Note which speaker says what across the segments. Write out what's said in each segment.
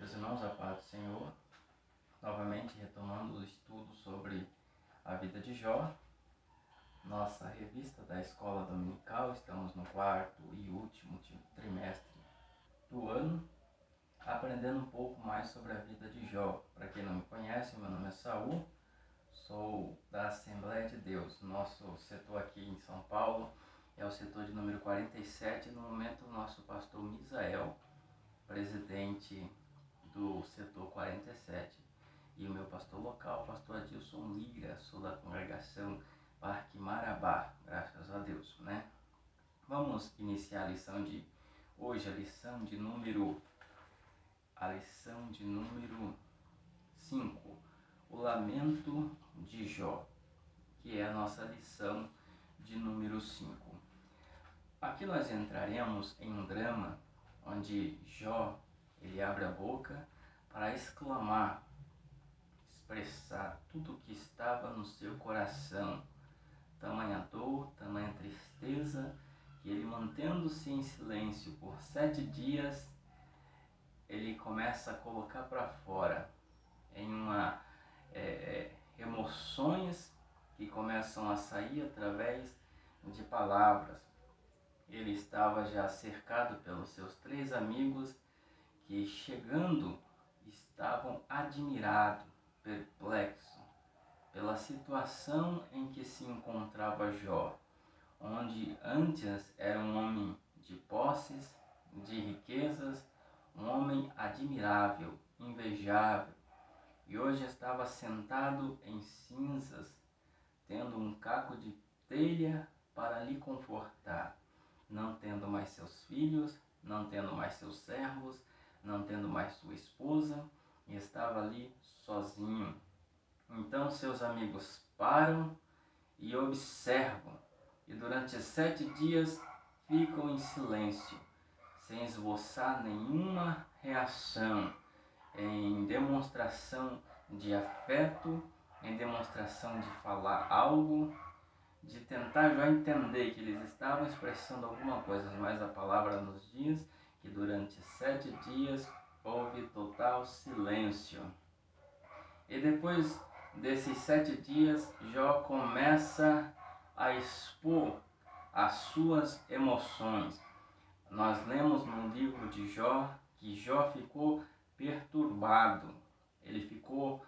Speaker 1: Meus irmãos, a paz do Senhor, novamente retomando o estudo sobre a vida de Jó, nossa revista da escola dominical, estamos no quarto e último trimestre do ano, aprendendo um pouco mais sobre a vida de Jó. Para quem não me conhece, meu nome é Saul, sou da Assembleia de Deus. Nosso setor aqui em São Paulo é o setor de número 47, no momento o nosso pastor Misael, presidente do setor 47, e o meu pastor local, pastor Adilson Lira, sou da congregação Parque Marabá, graças a Deus, né? Vamos iniciar a lição de hoje, a lição de número 5, o lamento de Jó, que é a nossa lição de número 5. Aqui nós entraremos em um drama onde Jó, ele abre a boca para exclamar, expressar tudo o que estava no seu coração. Tamanha dor, tamanha tristeza, que ele, mantendo-se em silêncio por 7 dias, ele começa a colocar para fora em emoções que começam a sair através de palavras. Ele estava já cercado pelos seus 3 amigos que, chegando, estavam admirados, perplexos pela situação em que se encontrava Jó, onde antes era um homem de posses, de riquezas, um homem admirável, invejável, e hoje estava sentado em cinzas, tendo um caco de telha para lhe confortar, não tendo mais seus filhos, não tendo mais seus servos, não tendo mais sua esposa, e estava ali sozinho. Então seus amigos param e observam, e durante 7 dias ficam em silêncio, sem esboçar nenhuma reação, em demonstração de afeto, em demonstração de falar algo, de tentar já entender que eles estavam expressando alguma coisa, mas a palavra nos diz que durante 7 dias houve total silêncio. E depois desses 7 dias, Jó começa a expor as suas emoções. Nós lemos no livro de Jó que Jó ficou perturbado, ele ficou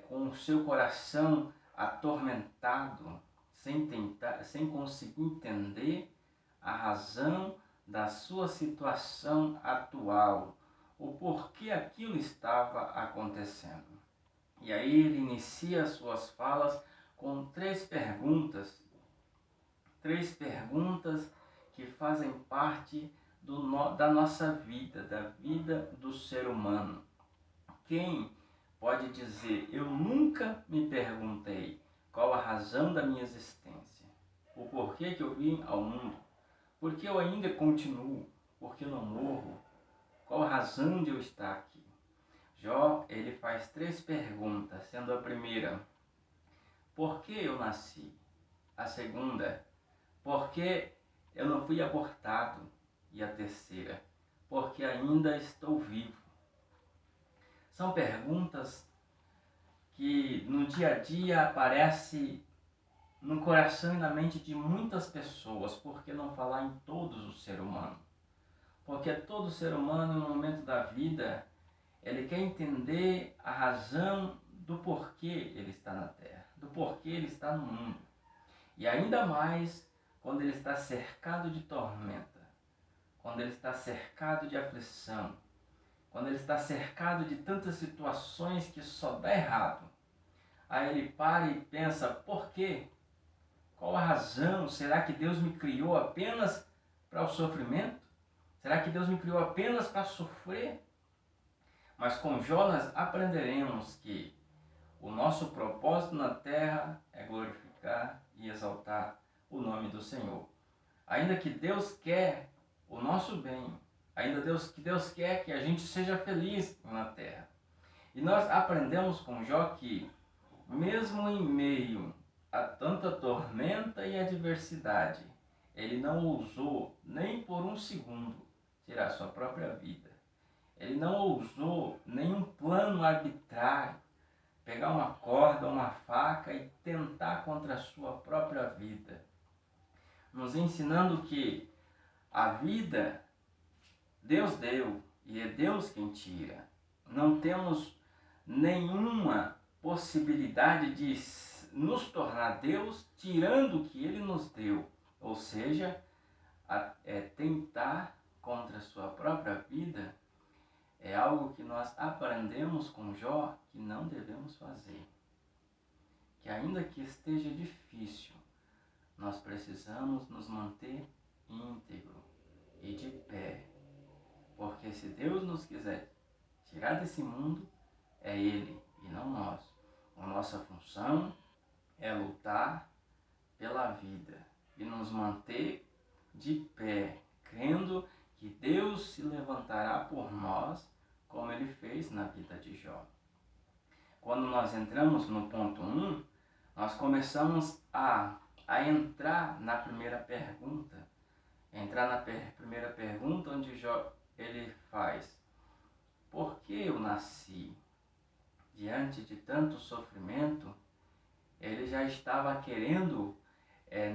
Speaker 1: com o seu coração atormentado, sem conseguir entender a razão da sua situação atual, o porquê aquilo estava acontecendo. E aí ele inicia suas falas com 3 perguntas que fazem parte da nossa vida, da vida do ser humano. Quem pode dizer: eu nunca me perguntei qual a razão da minha existência, o porquê que eu vim ao mundo, por que eu ainda continuo, por que eu não morro, qual a razão de eu estar aqui? Jó, ele faz 3 perguntas, sendo a primeira: por que eu nasci? A segunda: por que eu não fui abortado? E a terceira: porque ainda estou vivo. São perguntas que no dia a dia aparecem no coração e na mente de muitas pessoas. Por que não falar em todos os seres humanos? Porque todo ser humano, no momento da vida, ele quer entender a razão do porquê ele está na Terra, do porquê ele está no mundo. E ainda mais quando ele está cercado de tormenta, quando ele está cercado de aflição, quando ele está cercado de tantas situações que só dá errado. Aí ele para e pensa: por quê? Qual a razão? Será que Deus me criou apenas para o sofrimento? Será que Deus me criou apenas para sofrer? Mas com Jó nós aprenderemos que o nosso propósito na terra é glorificar e exaltar o nome do Senhor. Ainda que Deus quer o nosso bem, que Deus quer que a gente seja feliz na terra. E nós aprendemos com Jó que, mesmo em meio a tanta tormenta e adversidade, ele não ousou nem por um segundo tirar sua própria vida. Ele não ousou nenhum plano arbitrário, pegar uma corda, uma faca e tentar contra a sua própria vida, nos ensinando que a vida Deus deu e é Deus quem tira. Não temos nenhuma possibilidade de nos tornar Deus tirando o que Ele nos deu, ou seja, tentar contra a sua própria vida. É algo que nós aprendemos com Jó que não devemos fazer. Que ainda que esteja difícil, nós precisamos nos manter íntegro e de pé. Porque se Deus nos quiser tirar desse mundo, é Ele e não nós. A nossa função é lutar pela vida e nos manter de pé, crendo que Deus se levantará por nós, como Ele fez na vida de Jó. Quando nós entramos no ponto 1, nós começamos a entrar na primeira pergunta. Primeira pergunta onde Jó ele faz: por que eu nasci? Diante de tanto sofrimento, ele já estava querendo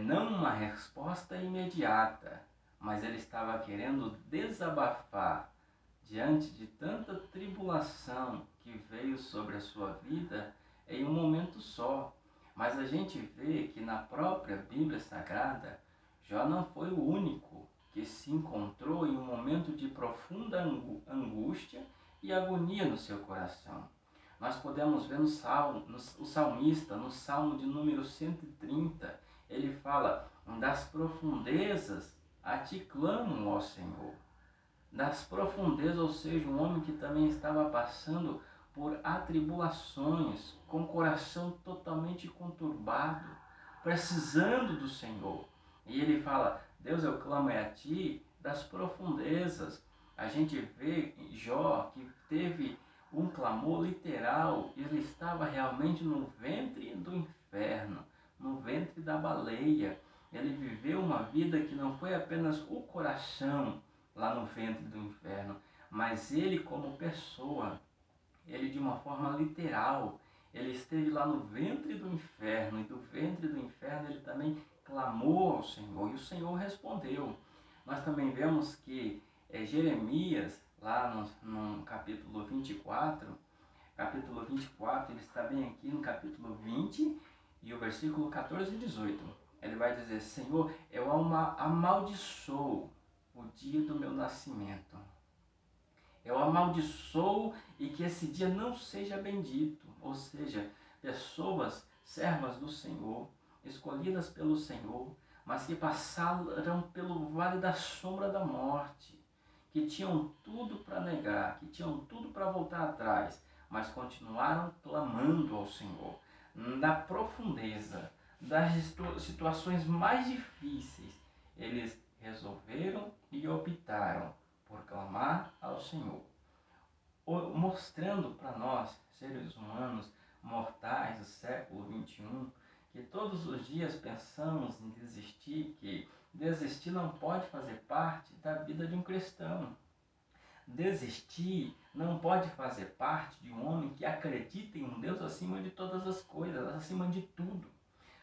Speaker 1: não uma resposta imediata, mas ele estava querendo desabafar diante de tanta tribulação que veio sobre a sua vida em um momento só. Mas a gente vê que na própria Bíblia Sagrada, Jó não foi o único que se encontrou em um momento de profunda angústia e agonia no seu coração. Nós podemos ver o salmista, no Salmo de número 130, ele fala: das profundezas a ti clamo, ó Senhor. Das profundezas, ou seja, um homem que também estava passando por atribulações, com o coração totalmente conturbado, precisando do Senhor. E ele fala: Deus, eu clamo a ti das profundezas. A gente vê Jó que teve um clamor literal, ele estava realmente no ventre do inferno, no ventre da baleia. Ele viveu uma vida que não foi apenas o coração lá no ventre do inferno, mas ele como pessoa, ele de uma forma literal, ele esteve lá no ventre do inferno, e do ventre do inferno ele também clamou ao Senhor, e o Senhor respondeu. Nós também vemos que Jeremias, lá no capítulo 24, ele está bem aqui no capítulo 20, e o versículo 14 e 18. Ele vai dizer: Senhor, eu amaldiçoo o dia do meu nascimento. Eu amaldiçoo e que esse dia não seja bendito. Ou seja, pessoas, servas do Senhor, escolhidas pelo Senhor, mas que passaram pelo vale da sombra da morte, que tinham tudo para negar, que tinham tudo para voltar atrás, mas continuaram clamando ao Senhor. Na profundeza das situações mais difíceis, eles resolveram e optaram por clamar ao Senhor, mostrando para nós, seres humanos mortais do século XXI, que todos os dias pensamos em desistir, que desistir não pode fazer parte da vida de um cristão. Desistir não pode fazer parte de um homem que acredita em um Deus acima de todas as coisas, acima de tudo.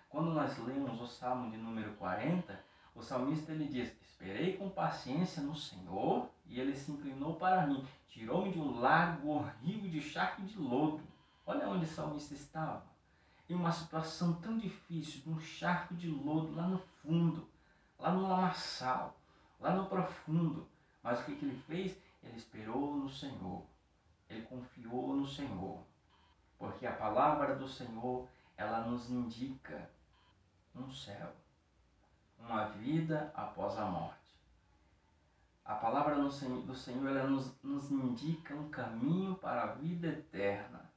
Speaker 1: Quando nós lemos o Salmo de número 40, o salmista ele diz: esperei com paciência no Senhor e ele se inclinou para mim, tirou-me de um lago horrível de charco e de lodo. Olha onde o salmista estava, em uma situação tão difícil, num charco de lodo lá no fundo, lá no lamaçal, lá no profundo. Mas o que ele fez? Ele esperou no Senhor, ele confiou no Senhor, porque a palavra do Senhor, ela nos indica um céu, uma vida após a morte. A palavra do Senhor ela nos indica um caminho para a vida eterna.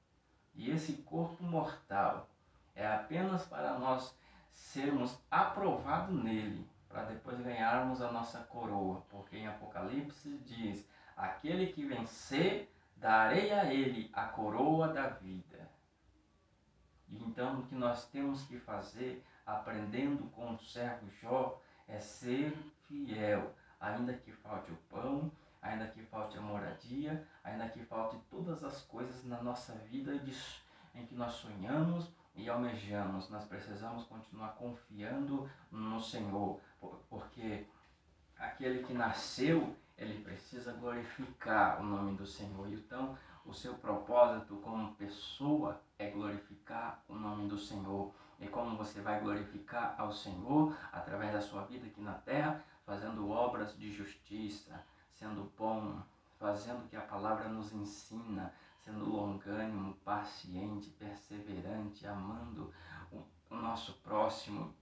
Speaker 1: E esse corpo mortal é apenas para nós sermos aprovados nele, para depois ganharmos a nossa coroa. Porque em Apocalipse diz: aquele que vencer, darei a ele a coroa da vida. E então o que nós temos que fazer, aprendendo com o servo Jó, é ser fiel, ainda que falte o pão, ainda que falte a moradia, ainda que falte todas as coisas na nossa vida em que nós sonhamos e almejamos, nós precisamos continuar confiando no Senhor, porque aquele que nasceu, ele precisa glorificar o nome do Senhor. Então, o seu propósito como pessoa é glorificar o nome do Senhor. E como você vai glorificar ao Senhor através da sua vida aqui na terra, fazendo obras de justiça, sendo bom, fazendo o que a palavra nos ensina, sendo longânimo, paciente, perseverante, amando o nosso próximo.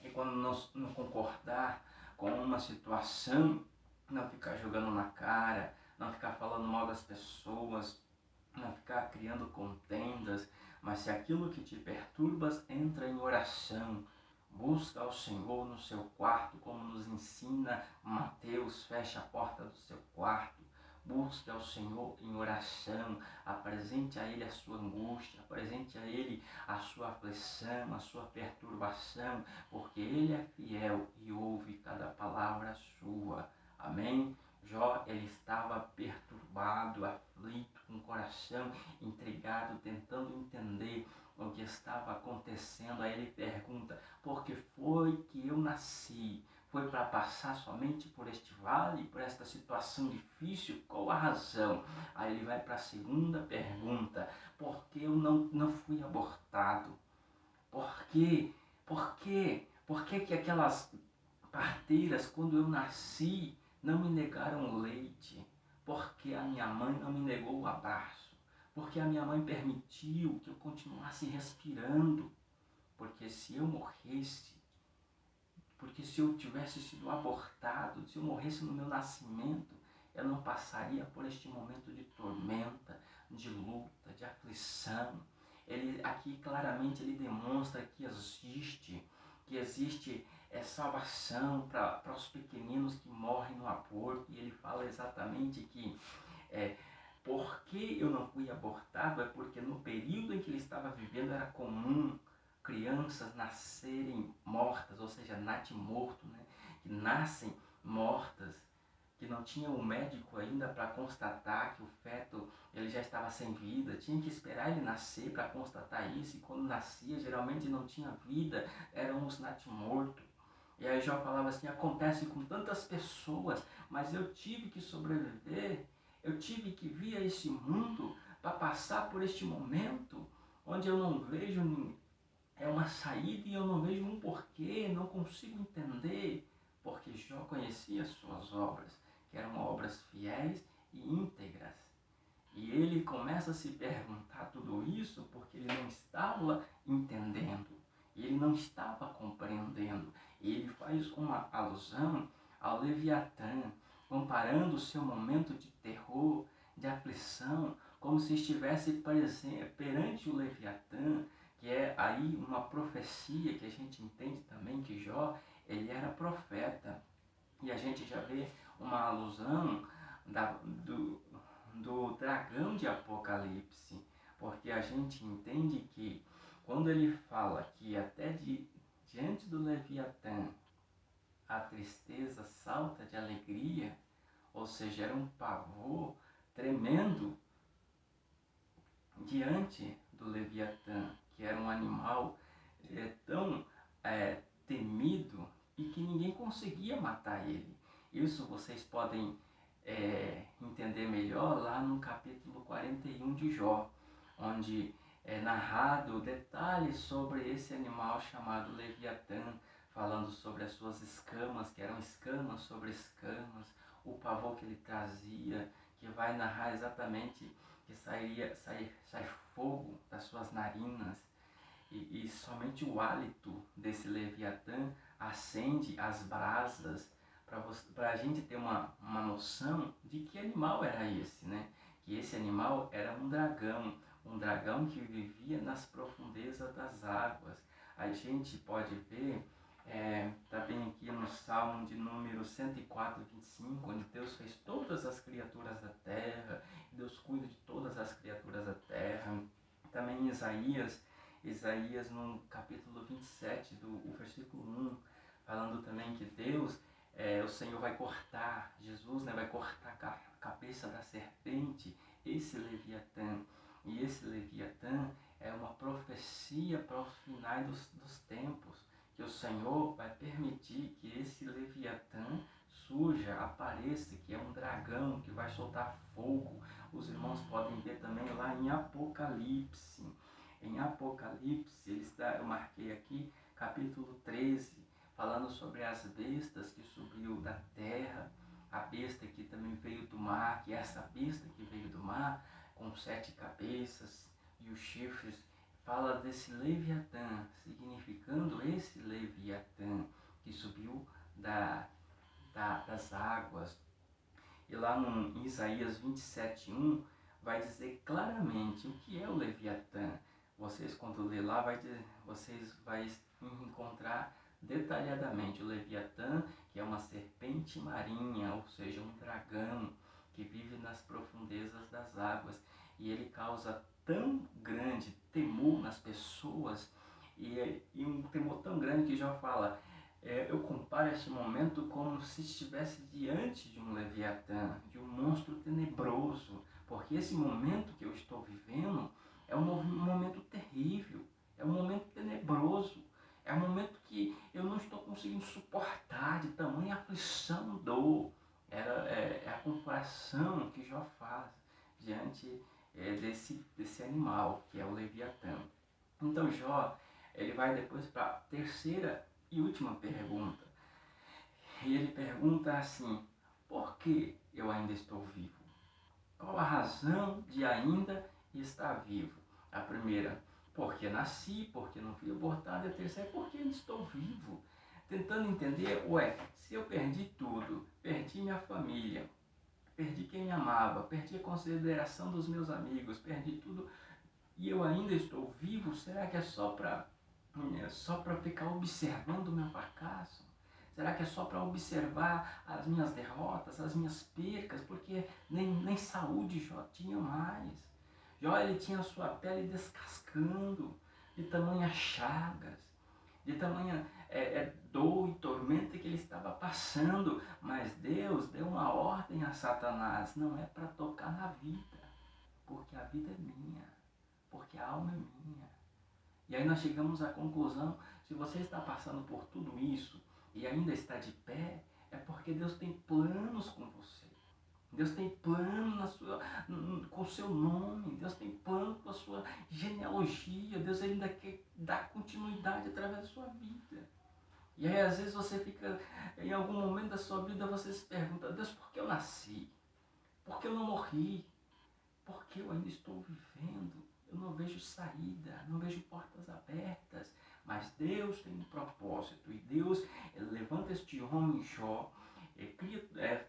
Speaker 1: E quando não concordar com uma situação, não ficar jogando na cara, não ficar falando mal das pessoas, não ficar criando contendas, mas se aquilo que te perturba entra em oração, busca ao Senhor no seu quarto, como nos ensina Mateus, fecha a porta do seu quarto, busque ao Senhor em oração, apresente a Ele a sua angústia, apresente a Ele a sua aflição, a sua perturbação, porque Ele é fiel e ouve cada palavra sua. Amém? Jó, ele estava perturbado, aflito, com o coração intrigado, tentando entender o que estava acontecendo. Aí ele pergunta: por que foi que eu nasci? Foi para passar somente por este vale, por esta situação difícil? Qual a razão? Aí ele vai para a segunda pergunta: por que eu não fui abortado? Por quê? Por quê? Por que aquelas parteiras, quando eu nasci, não me negaram leite? Porque a minha mãe não me negou o abraço? Porque a minha mãe permitiu que eu continuasse respirando? Porque se eu morresse, porque se eu tivesse sido abortado, se eu morresse no meu nascimento, eu não passaria por este momento de tormenta, de luta, de aflição. Ele aqui claramente ele demonstra que existe salvação para os pequeninos que morrem no aborto. E ele fala exatamente que porque eu não fui abortado é porque no período em que ele estava vivendo era comum crianças nascerem mortas, ou seja, natimorto, né? Que nascem mortas, que não tinha um médico ainda para constatar que o feto ele já estava sem vida, tinha que esperar ele nascer para constatar isso, e quando nascia geralmente não tinha vida, eram os natimortos. E aí Jó falava assim: acontece com tantas pessoas, mas eu tive que sobreviver, eu tive que vir a este mundo para passar por este momento onde eu não vejo uma saída e eu não vejo um porquê, não consigo entender, porque Jó conhecia suas obras, que eram obras fiéis e íntegras. E ele começa a se perguntar tudo isso porque ele não estava entendendo, ele não estava compreendendo. E ele faz uma alusão ao Leviatã, comparando o seu momento de terror, de aflição, como se estivesse perante o Leviatã, que é aí uma profecia que a gente entende também que Jó, ele era profeta. E a gente já vê uma alusão do dragão de Apocalipse, porque a gente entende que quando ele fala que até diante do Leviatã a tristeza salta de alegria, ou seja, era um pavor tremendo diante do Leviatã, que era um animal tão temido e que ninguém conseguia matar ele. Isso vocês podem entender melhor lá no capítulo 41 de Jó, onde é narrado detalhes sobre esse animal chamado Leviatã, falando sobre as suas escamas, que eram escamas sobre escamas, o pavor que ele trazia, que vai narrar exatamente que sai fogo das suas narinas, e somente o hálito desse Leviatã acende as brasas, para a gente ter uma noção de que animal era esse, né? Que esse animal era um dragão que vivia nas profundezas das águas. A gente pode ver, também aqui no Salmo de número 104, 25, onde Deus fez todas as criaturas da terra, Deus cuida de todas as criaturas da terra. Também em Isaías no capítulo 27, o versículo 1, falando também que Deus o Senhor vai cortar, Jesus, né, vai cortar a cabeça da serpente, esse Leviatã. E esse Leviatã é uma profecia para os finais dos tempos, que o Senhor vai permitir que esse Leviatã surja, apareça, que é um dragão que vai soltar fogo. Os irmãos podem ver também lá em Apocalipse. Em Apocalipse, eu marquei aqui, capítulo 13, falando sobre as bestas que subiu da terra, a besta que também veio do mar, que é essa besta que veio do mar, com 7 cabeças e os chifres, fala desse Leviatã, significando esse Leviatã que subiu das águas. E lá em Isaías 27:1 vai dizer claramente o que é o Leviatã. Vocês, quando ler lá, vocês vão encontrar detalhadamente o Leviatã, que é uma serpente marinha, ou seja, um dragão que vive nas profundezas das águas. E ele causa tão grande temor nas pessoas, e um temor tão grande que já fala, eu comparo esse momento como se estivesse diante de um Leviatã, de um monstro tenebroso, porque esse momento que eu estou vivendo é um momento terrível, é um momento tenebroso, é um momento que eu não estou conseguindo suportar de tamanha aflição, dor. É a comparação que Jó faz diante desse animal, que é o Leviatã. Então Jó, ele vai depois para a terceira e última pergunta. E ele pergunta assim: por que eu ainda estou vivo? Qual a razão de ainda estar vivo? A primeira, porque nasci, porque não fui abortado. E a terceira, porque ainda estou vivo. Tentando entender, se eu perdi tudo, perdi minha família, perdi quem me amava, perdi a consideração dos meus amigos, perdi tudo, e eu ainda estou vivo, será que é só para ficar observando o meu fracasso? Será que é só para observar as minhas derrotas, as minhas percas? Porque nem saúde Jó tinha mais. Jó, ele tinha a sua pele descascando de tamanhas chagas, de tamanha dor e tormenta que ele estava passando. Mas Deus deu uma ordem a Satanás: não é para tocar na vida, porque a vida é minha, porque a alma é minha. E aí nós chegamos à conclusão: se você está passando por tudo isso e ainda está de pé, é porque Deus tem planos com você. Deus tem plano com o seu nome. Deus tem plano com a sua genealogia. Deus ainda quer dar continuidade através da sua vida. E aí às vezes você fica, em algum momento da sua vida, você se pergunta: Deus, por que eu nasci? Por que eu não morri? Porque eu ainda estou vivendo, eu não vejo saída, não vejo portas abertas, mas Deus tem um propósito, e Deus levanta este homem Jó,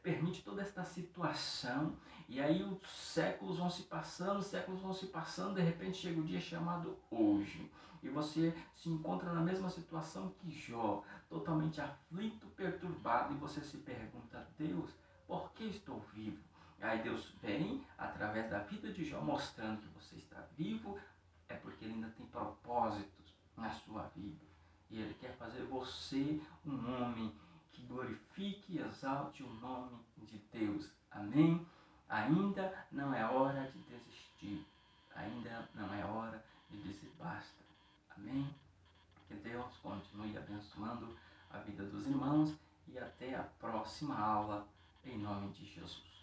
Speaker 1: permite toda esta situação, e aí os séculos vão se passando, de repente chega o dia chamado hoje, e você se encontra na mesma situação que Jó, totalmente aflito, perturbado, e você se pergunta: Deus, por que estou vivo? Aí Deus vem, através da vida de Jó, mostrando que você está vivo, é porque ele ainda tem propósitos na sua vida. E ele quer fazer você um homem que glorifique e exalte o nome de Deus. Amém? Ainda não é hora de desistir. Ainda não é hora de dizer basta. Amém? Que Deus continue abençoando a vida dos irmãos e até a próxima aula, em nome de Jesus.